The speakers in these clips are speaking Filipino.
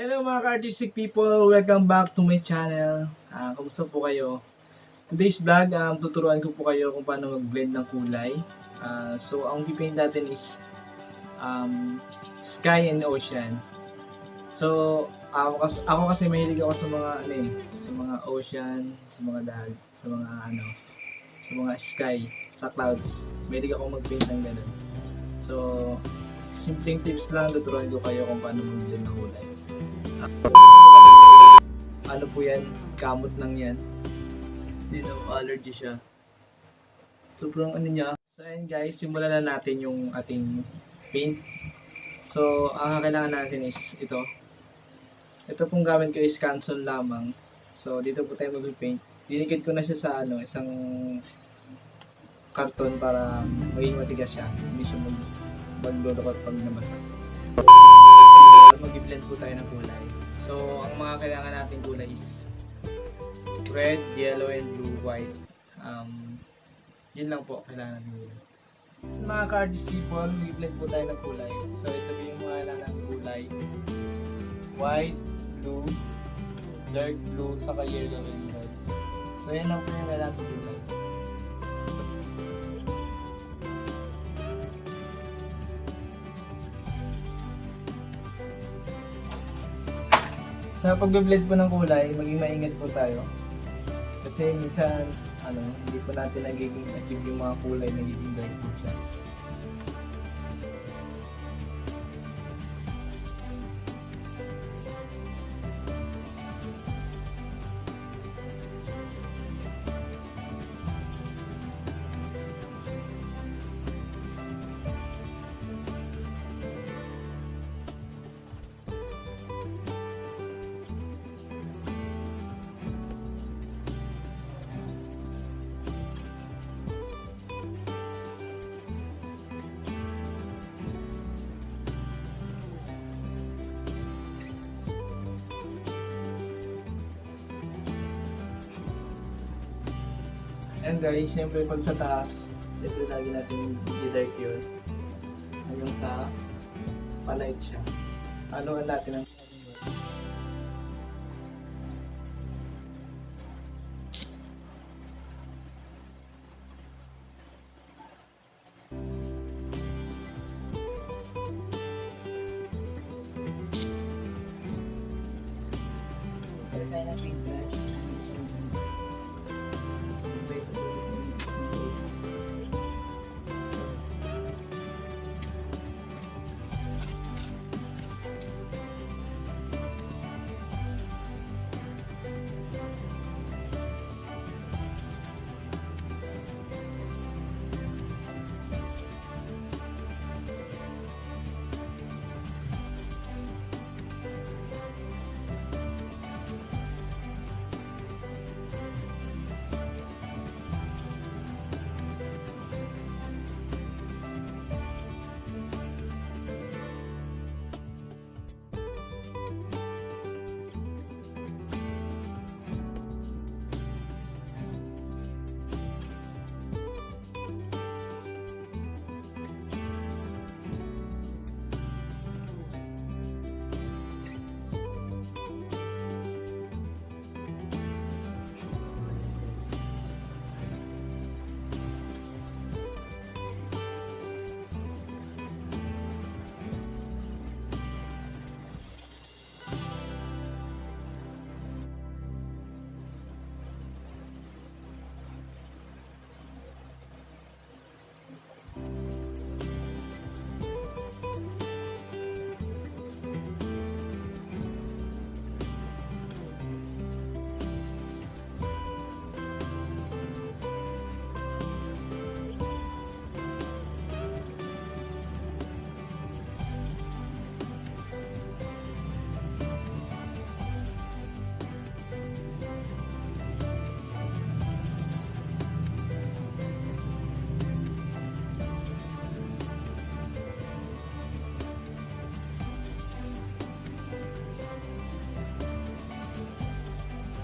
Hello mga artistic people! Welcome back to my channel. Kumusta po kayo? Today's vlog, tuturuan ko po kayo kung paano mag-blend ng kulay. So, ang pipiliin natin is sky and ocean. So, ako kasi mahilig ako sa mga sa mga ocean, sa mga dagat, sa mga sky, sa clouds. Mahilig ako mag-paint ng ganun. So, simpleng tips lang, tuturuan ko kayo kung paano mag-blend ng kulay. Ano po yan? Kamot lang yan. Allergy siya. Sobrang niya. So ayun guys, simulan na natin yung ating paint. So ang kailangan natin is ito. Ito pong gamit ko is canson lamang. So dito po tayo mag-paint. Dinikit ko na siya sa isang karton para maging matigas siya. Hindi siya maglulukot pag nabasa. Mag-blend po tayo ng kulay. So, ang mga kailangan natin kulay is red, yellow, and blue, white. Yun lang po kailangan natin kulay. Mga cards people, mag-blend po tayo ng kulay. So, ito yung mga kailangan ng kulay. White, blue, dark blue, saka yellow and red. So, yan lang po yung kailangan ng kulay. Sa pag-blend po ng kulay, maging maingat po tayo. Kasi minsan, hindi po natin nagiging achieve yung mga kulay, nagiging dark po siya. And guys, siyempre pag sa taas, siyempre lagi natin i-dark yun. Hanggang sa palight siya. Haluan natin ang tayo ng paintbrush.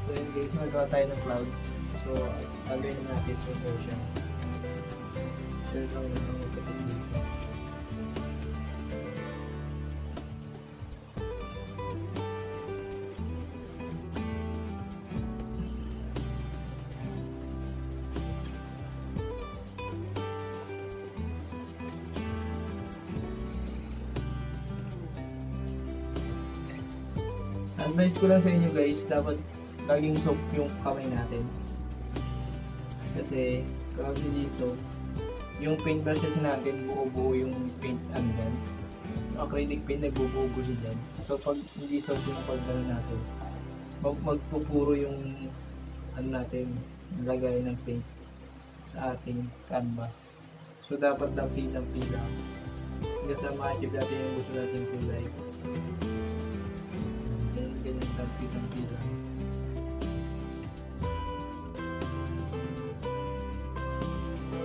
So yun guys, nagawa tayo ng clouds. So, gagawin na natin sa ocean. Share lang yung kapag dito. advice ko lang sa inyo guys, dapat laging soap yung kamay natin. Kasi kapag hindi soap, yung paintbrush kasi natin, buo-buo yung paint ano yan. Yung acrylic paint, nagbubuo siya dyan. So pag hindi soap yung pagdalo natin, magpupuro yung ano natin, lagay ng paint sa ating canvas. So dapat lampi-lampi lang. Hanggang sa ma-achieve natin yung gusto natin kulay. Ganyan lampi-lampi lang.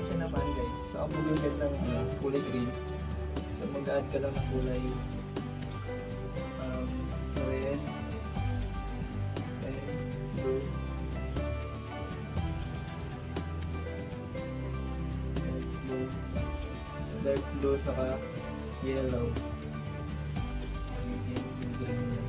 So naman guys, so ang magagad ng kulay green. So mag-add ka lang ng kulay red, and blue, dark blue, saka yellow. Yung green na.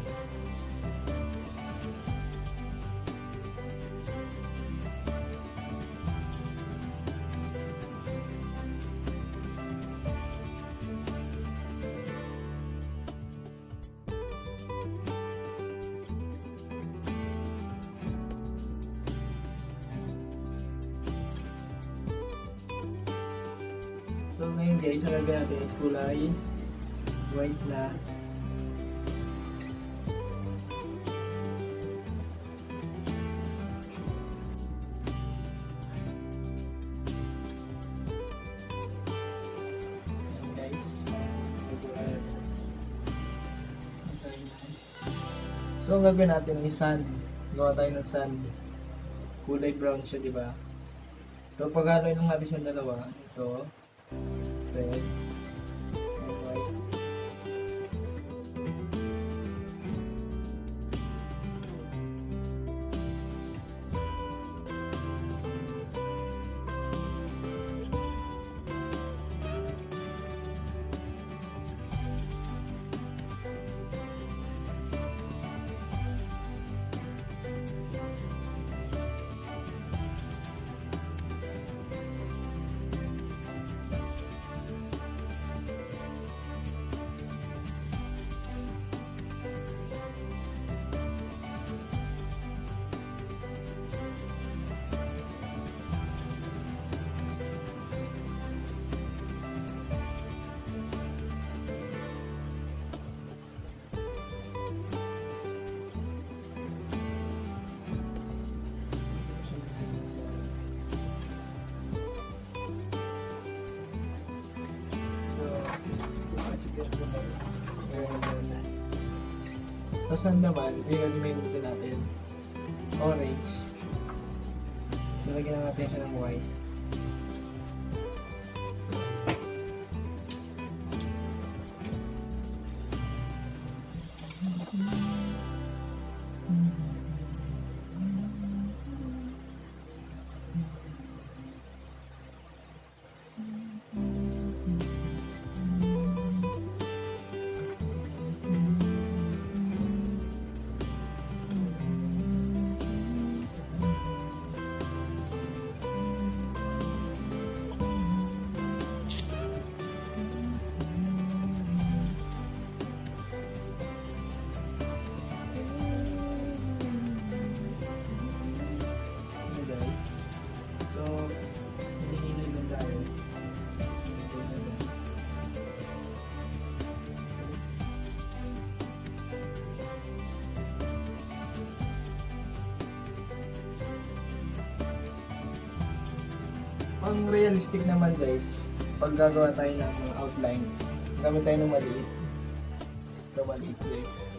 So ngayon guys, ang gagawin natin is kulay white na. Ayan guys. So ang gagawin natin is sand. Gawa tayo ng sand. Kulay brown siya, di ba? So pag-haloy lang natin siyang dalawa, ito red and white. Tapos naman, yung dito natin, orange. So, lagyan na natin siya ng white. Pang realistic naman guys, pag gagawa tayo ng mga outline, gamit tayo ng maliit. Ito maliit guys.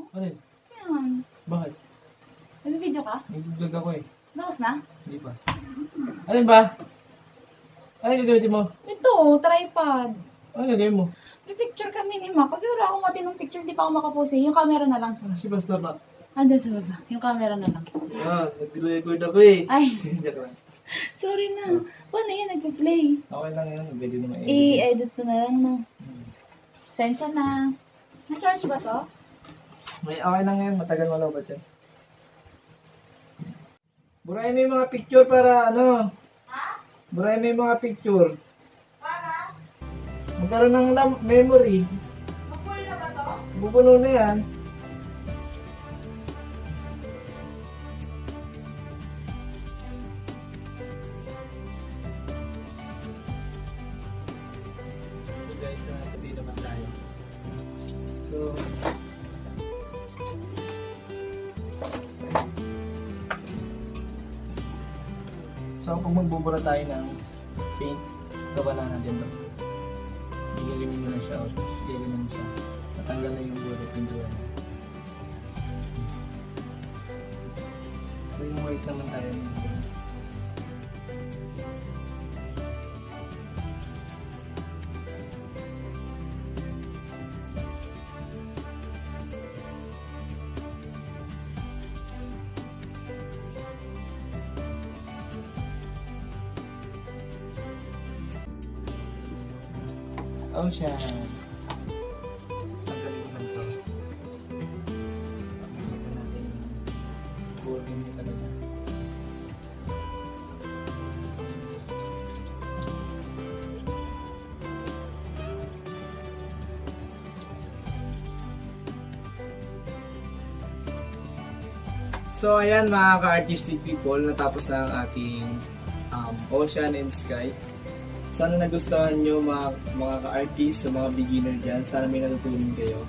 Ano yun? Yan. Bakit? Nag-video ka? Nag-vlog ako eh. Tapos na? Hindi pa. Ano ba? Ano yung gagamitin mo? Ito, tripod. Ano lagay mo? May picture kami ni Ma. Kasi wala akong matinong picture. Di pa ako makapose. Yung camera na lang. Si Pastor ba? Andun sa baba. Yung camera na lang. Nag-record ako eh. Ay, Joke lang. sorry na. Paano yan? Nagpa-play. Okay lang yun. Pwede naman I-edit ko na lang, no? Sensya na. Na-charge ba to? Okay lang yan. Matagal malabat yan. Burahin mo yung mga picture para ano? Ha? Burahin mo yung mga picture. Para? Magkaroon ng memory. Mag-full na ba to? Bubuno na yan. So guys, hindi naman tayo. So, pag magbubura tayo ng paint, gawa lang natin ba? Igaganyan mo na siya, tapos igaganyan mo siya. Natanggal na yung buro, pintura na. So yung white naman tayo. Ocean. Ang galing naman to. Pagkakita natin yung boring niya talaga. So ayan mga ka-artistic people, natapos na ang ating ocean and sky. Sana nagustuhan nyo mga ka-artist, sa mga beginner dyan. Sana may natutunan kayo.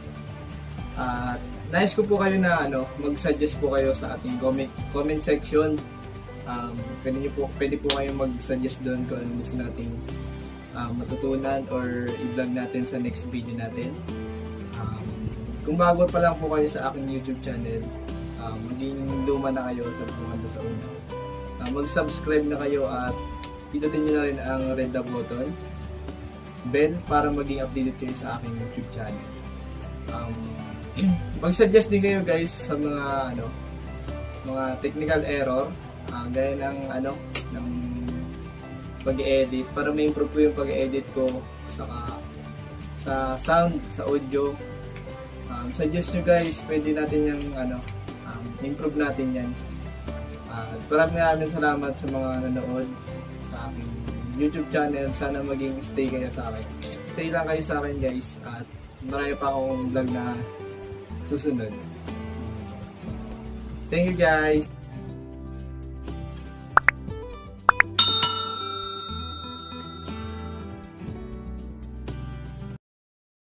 At nais ko po kayo na mag-suggest po kayo sa ating comment section. Pwede po kayo mag-suggest doon kung ano gusto nating matutunan or i-vlog natin sa next video natin. Kung bago pa lang po kayo sa aking YouTube channel, maging luma na kayo sa mga sa una. Mag-subscribe na kayo at pindutin nyo na rin ang red na button, bell, para maging updated kayo sa aking YouTube channel. Mag-suggest din kayo guys sa mga mga technical error, gaya ng pag-edit, para ma-improve ko yung pag-edit ko sa sound, sa audio. Suggest nyo guys, pwede natin yung improve natin yan. Maraming salamat sa mga nanood sa aking YouTube channel. Sana maging stay kayo sa akin. Stay lang kayo sa akin guys, at marami pa akong vlog na susunod. Thank you guys!